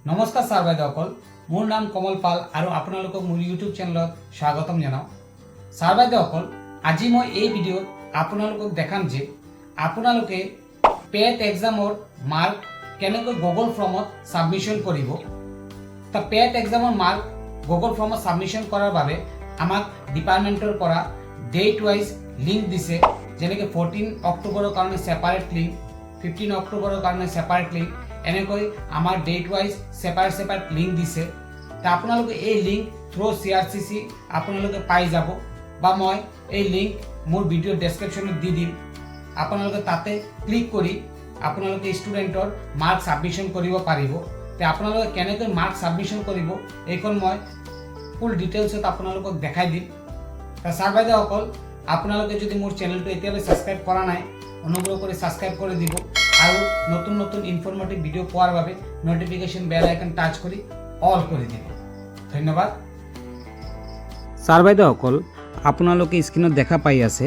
नमस्कार ছাৰ বাইদেউসকল, মোৰ নাম কমল পাল আৰু আপোনালোকক মোৰ ইউটিউব চেনেলত স্বাগতম জনাওঁ। ছাৰ বাইদেউসকল, আজি মই এই ভিডিঅ'ত আপোনালোকক দেখাম যে আপোনালোকে পেট এক্সামৰ মাৰ্ক কেনেকৈ গুগল ফৰ্মত সাবমিশন কৰিব। তা পেট এক্সামৰ মাৰ্ক গুগল ফৰ্মত সাবমিশন কৰাৰ বাবে আমাক ডিপাৰ্টমেণ্টৰ পৰা ডেট ৱাইজ লিংক দিছে, যেনেকৈ 14 অক্টোবৰৰ কাৰণে সেপাৰেট লিংক, 15 অক্টোবৰৰ কাৰণে সেপাৰেট লিংক, এনেকৈ আমাৰ ডেট ৱাইজ সেপাৰেট লিংক দিছে। তা আপোনালোকে এই লিংক থ্ৰু CRCC আপোনালোকে পাই যাব, বা মই এই লিংক মোৰ ভিডিঅ' ডেছক্ৰিপশ্যনত দি দিম। আপোনালোকে তাতে ক্লিক কৰি আপোনালোকে ষ্টুডেণ্টৰ মাৰ্ক সাবমিশন কৰিব পাৰিব। তে আপোনালোকে কেনেকৈ মাৰ্ক সাবমিশন কৰিব এইখন মই ফুল ডিটেইলছত আপোনালোকক দেখাই দিম। তা ছাৰ বাইদেউসকল, আপোনালোকে যদি মোৰ চেনেলটো এতিয়ালৈ ছাবস্ক্ৰাইব কৰা নাই, অনুগ্ৰহ কৰি ছাবস্ক্ৰাইব কৰি দিব আৰু নতুন নতুন ইনফৰমেটিভ ভিডিঅ' পোৱাৰ বাবে নটিফিকেশ্যন বেল আইকন টাচ কৰি অল কৰি দিব। ধন্যবাদ। ছাৰ বাইদেউসকল, আপোনালোকে স্ক্ৰীনত দেখা পাই আছে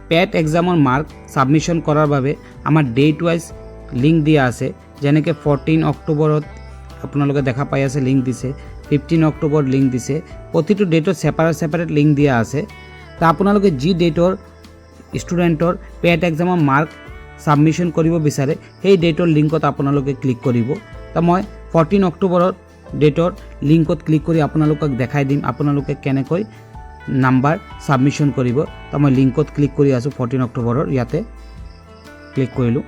পেট এক্সামৰ মাৰ্ক সাবমিশন কৰাৰ বাবে আমাৰ ডেট ৱাইজ লিংক দিয়া আছে। যেনেকৈ 14 অক্টোবৰত আপোনালোকে দেখা পাই আছে লিংক দিছে, 15 অক্টোবৰত লিংক দিছে। প্ৰতিটো ডেটত সেপাৰেট লিংক দিয়া আছে। তা আপোনালোকে যি ডেটৰ ষ্টুডেণ্টৰ পেট এক্সামৰ মাৰ্ক সাবমিশন কৰিব বিচাৰে সেই ডেটৰ লিংকত আপোনালোকে ক্লিক কৰিব। তা মই 14 অক্টোবৰৰ ডেটৰ লিংকত ক্লিক কৰি আপোনালোকক দেখাই দিম আপোনালোকে কেনেকৈ নাম্বাৰ সাবমিশন কৰিব। তা মই লিংকত ক্লিক কৰি আছোঁ 14 অক্টোবৰৰ, ইয়াতে ক্লিক কৰিলোঁ।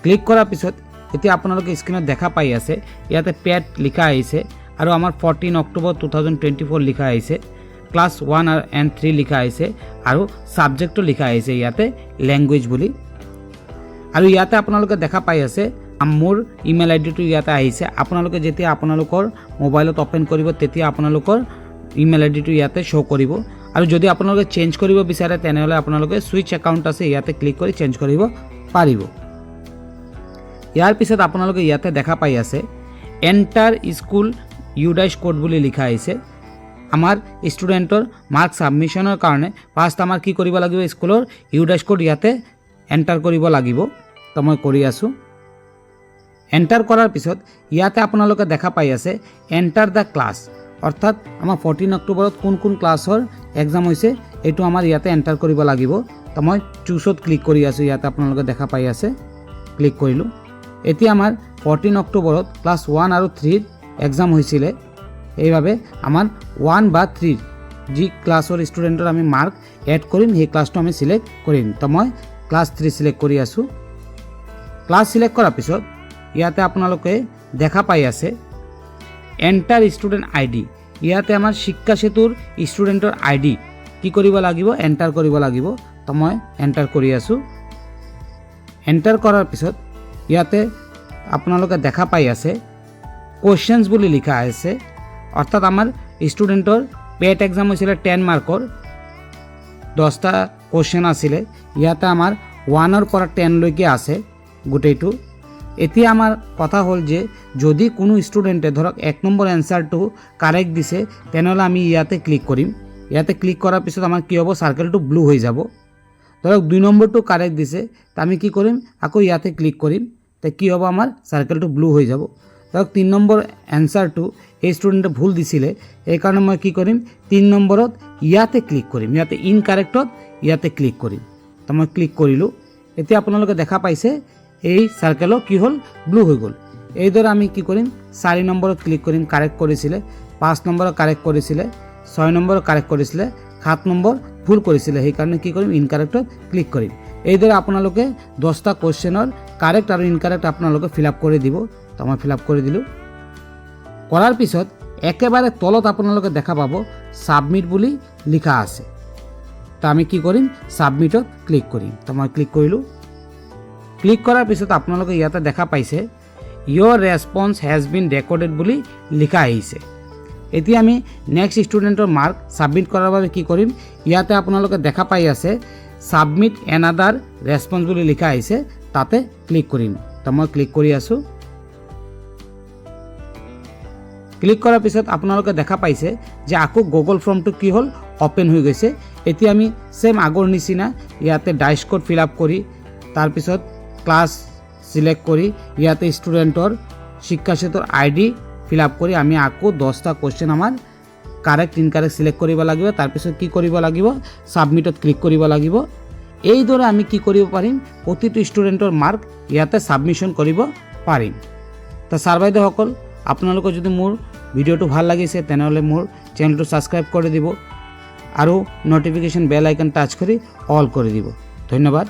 ক্লিক কৰাৰ পিছত এতিয়া আপোনালোকে স্ক্ৰীনত দেখা পাই আছে ইয়াতে পেট লিখা আহিছে আৰু আমাৰ 14 অক্টোবৰ 2024 লিখা আহিছে, ক্লাছ 1 and 3 লিখা আহিছে আৰু সাবজেক্টটো লিখা আহিছে ইয়াতে ল্যাঙ্গুৱেজ বুলি। আৰু ইয়াতে আপোনালোকে দেখা পাই আছে মোৰ ইমেইল আইডিটো ইয়াতে আহিছে। আপোনালোকে যেতিয়া আপোনালোকৰ মোবাইলত ওপেন কৰিব তেতিয়া আপোনালোকৰ ইমেইল আইডিটো ইয়াতে শ্ব' কৰিব। আৰু যদি আপোনালোকে চেঞ্জ কৰিব বিচাৰে তেনেহ'লে আপোনালোকে সুইচ একাউণ্ট আছে ইয়াতে ক্লিক কৰি চেঞ্জ কৰিব পাৰিব। ইয়াৰ পিছত আপোনালোকে ইয়াতে দেখা পাই আছে এণ্টাৰ স্কুল ইউডাইছ কোড বুলি লিখা আহিছে। আমাৰ ষ্টুডেণ্টৰ মাৰ্ক সাবমিশনৰ কাৰণে ফাৰ্ষ্ট আমাৰ কি কৰিব লাগিব, স্কুলৰ ইউডাইছ কোড ইয়াতে এণ্টাৰ কৰিব লাগিব। তো মই কৰি আছোঁ। এণ্টাৰ কৰাৰ পিছত ইয়াতে আপোনালোকে দেখা পাই আছে এণ্টাৰ দ্য ক্লাছ, অৰ্থাৎ আমাৰ 14 অক্টোবৰত কোন কোন ক্লাছৰ এক্সাম হৈছে এইটো আমাৰ ইয়াতে এণ্টাৰ কৰিব লাগিব। তো মই চুজত ক্লিক কৰি আছোঁ, ইয়াতে আপোনালোকে দেখা পাই আছে ক্লিক কৰিলোঁ। এতিয়া আমাৰ 14 অক্টোবৰত ক্লাছ 1 আৰু 3 এক্সাম হৈছিলে, এইভাবে আমাৰ 1 বা 3 যি ক্লাছৰ ষ্টুডেণ্টৰ আমি মাৰ্ক এড কৰিম সেই ক্লাছটো আমি সিলেক্ট কৰিম। তো মই ক্লাছ 3 সিলেক্ট কৰি আছোঁ। ক্লাছ সিলেক্ট কৰাৰ পিছত ইয়াতে আপোনালোকে দেখা পাই আছে এণ্টাৰ ষ্টুডেণ্ট আইডি। ইয়াতে আমাৰ শিক্ষা সেতুৰ ষ্টুডেণ্টৰ আইডি কি কৰিব লাগিব, এণ্টাৰ কৰিব লাগিব। তো মই এণ্টাৰ কৰি আছোঁ। এণ্টাৰ কৰাৰ পিছত ইয়াতে আপোনালোকে দেখা পাই আছে কুৱেশ্যনছ বুলি লিখা আছে, অৰ্থাৎ আমাৰ ষ্টুডেণ্টৰ পেট এক্সাম হৈছিলে 10 মাৰ্কৰ 10টা কুৱেশ্যন আছিলে। ইয়াতে আমাৰ 1ৰ পৰা 10 লৈকে আছে গোটেইটো। এতিয়া আমাৰ কথা হ'ল যে যদি কোনো ষ্টুডেণ্টে ধৰক 1 নম্বৰ এনচাৰটো কাৰেক্ট দিছে তেনেহ'লে আমি ইয়াতে ক্লিক কৰিম। ইয়াতে ক্লিক কৰাৰ পিছত আমাৰ কি হ'ব, চাৰ্কেলটো ব্লু হৈ যাব। ধৰক 2 নম্বৰটো কাৰেক্ট দিছে, তো আমি কি কৰিম, আকৌ ইয়াতে ক্লিক কৰিম। তো কি হ'ব, আমাৰ চাৰ্কেলটো ব্লু হৈ যাব। ধৰক 3 নম্বৰ এনচাৰটো এই ষ্টুডেণ্টে ভুল দিছিলে, এইকাৰণে মই কি কৰিম 3 নম্বৰত ইয়াতে ক্লিক কৰিম, ইয়াতে ইনকাৰেক্টত ইয়াতে ক্লিক কৰিম। তো মই ক্লিক কৰিলোঁ। এতিয়া আপোনালোকে দেখা পাইছে এই চাৰ্কেলো কি হ'ল, ব্লু হৈ গ'ল। এইদৰে আমি কি কৰিম 4 নম্বৰত ক্লিক কৰিম, কাৰেক্ট কৰিছিলে, 5 নম্বৰত কাৰেক্ট কৰিছিলে, 6 নম্বৰত কাৰেক্ট কৰিছিলে, 7 নম্বৰ ভুল কৰিছিলে, সেইকাৰণে কি কৰিম ইনকাৰেক্টত ক্লিক কৰিম। এইদৰে আপোনালোকে 10টা কুৱেশ্যনৰ কাৰেক্ট আৰু ইনকাৰেক্ট আপোনালোকে ফিল আপ কৰি দিব। তো মই ফিল আপ কৰি দিলোঁ। কৰাৰ পিছত একেবাৰে তলত আপোনালোকে দেখা পাব সাবমিট বুলি লিখা আছে। তো আমি কি কৰিম, সাবমিটত ক্লিক কৰিম। তো মই ক্লিক কৰিলোঁ। ক্লিক কৰাৰ পিছত আপোনালোকে ইয়াতে দেখা পাইছে ইয়ৰ ৰেছপন্স হেজ বিন ৰেকৰ্ডেড বুলি লিখা আহিছে। এতিয়া আমি নেক্সট ষ্টুডেণ্টৰ মাৰ্ক সাবমিট কৰাৰ বাবে কি কৰিম, ইয়াতে আপোনালোকে দেখা পাই আছে সাবমিট এনাদাৰ ৰেছপন্স বুলি লিখা আহিছে, তাতে ক্লিক কৰিম। তো মই ক্লিক কৰি আছোঁ। ক্লিক কৰাৰ পিছত আপোনালোকে দেখা পাইছে যে আকৌ গুগল ফৰ্মটো কি হ'ল, ওপেন হৈ গৈছে। এতিয়া আমি সেম আগৰ নিচিনা ইয়াতে ডাইচ কোড ফিল আপ কৰি তাৰপিছত ক্লাছ সিলেক্ট কৰি ইয়াতে ষ্টুডেণ্টৰ শিক্ষা সেতুৰ আইডি ফিল আপ কৰি আমি আকৌ 10টা কুৱেশ্যন আমাৰ কাৰেক্ট ইনকাৰেক্ট সিলেক্ট কৰিব লাগিব। তাৰপিছত কি কৰিব লাগিব, সাবমিটত ক্লিক কৰিব লাগিব। এইদৰে আমি কি কৰিব পাৰিম, প্ৰতিটো ষ্টুডেণ্টৰ মাৰ্ক ইয়াতে সাবমিশন কৰিব পাৰিম। তো ছাৰ বাইদেউসকল, আপোনালোকৰ যদি মোৰ ভিডিঅ'টো ভাল লাগিছে তেনেহ'লে মোৰ চেনেলটো ছাবস্ক্ৰাইব কৰি দিব আৰু ন'টিফিকেশ্যন বেল আইকন টাচ কৰি অল কৰি দিব। ধন্যবাদ।